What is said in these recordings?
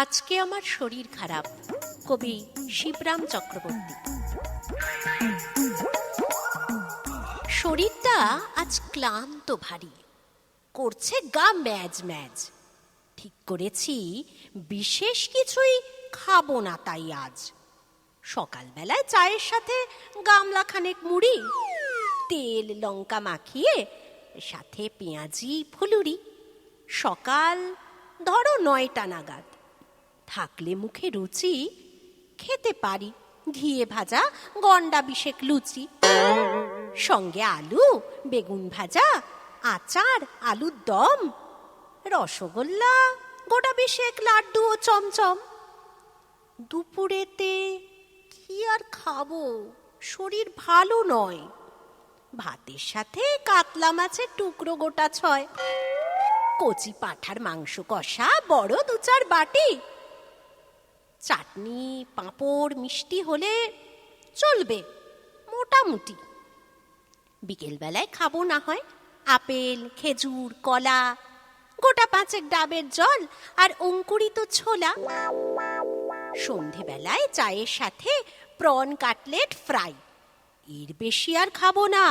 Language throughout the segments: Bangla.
আজকে আমার শরীর খারাপ। কবি শিবরাম চক্রবর্তী। শরীরটা আজ ক্লান্ত ভারী, করছে গা ম্যাজ ম্যাজ। ঠিক করেছি বিশেষ কিছুই খাবো না তাই আজ। সকালবেলায় চায়ের সাথে গামলা খানেক মুড়ি, তেল লঙ্কা মাখিয়ে সাথে পেঁয়াজি ফুলুরি। সকাল ধরো 9টা নাগাদ। থাকলে মুখে রুচি খেতে পারি ঘিয়ে ভাজা গন্ডা বিশেক লুচি, সঙ্গে আলু বেগুন ভাজা, আচার আলুর দম, রসগোল্লা গোটা বিশেক লাড্ডু ও চমচম। দুপুরেতে কি আর খাবো, শরীর ভালো নয়। ভাতের সাথে কাতলা মাছের টুকরো গোটা 6, কচি পাঁঠার মাংস কষা বড় 2-4 বাটি, চাটনি পাঁপড় মিষ্টি হলে চলবে মোটামুটি। বিকেলবেলায় খাবো না হয় আপেল খেজুর কলা, গোটা 5 ডাবের জল আর অঙ্কুরিত ছোলা। সন্ধেবেলায় চায়ের সাথে প্রন কাটলেট ফ্রাই। এর বেশি আর খাবো না,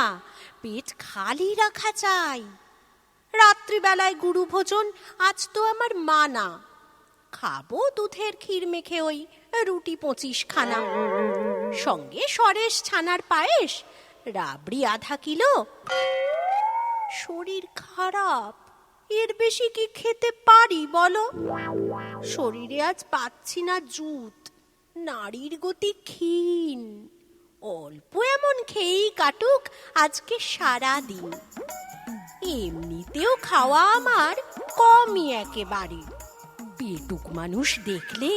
পেট খালি রাখা চাই। রাত্রিবেলায় গুরু ভোজন আজ তো আমার মানা। খাবো দুধের ক্ষীর মেখে ওই রুটি 25 খানা, সঙ্গে সরেস ছানার পায়েস, রাবড়ি আধা কিলো। শরীর খারাপ, এর বেশি কি খেতে পারি বলো? শরীরে আজ পাচ্ছি না জুত, নাড়ির গতি ক্ষীণ। অল্প এমন খেয়েই কাটুক আজকে সারা দিন। এমনিতেও খাওয়া আমার কমই একেবারে। পেটুক মানুষ দেখলে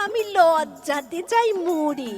আমি লজ্জাতে চাই মরে।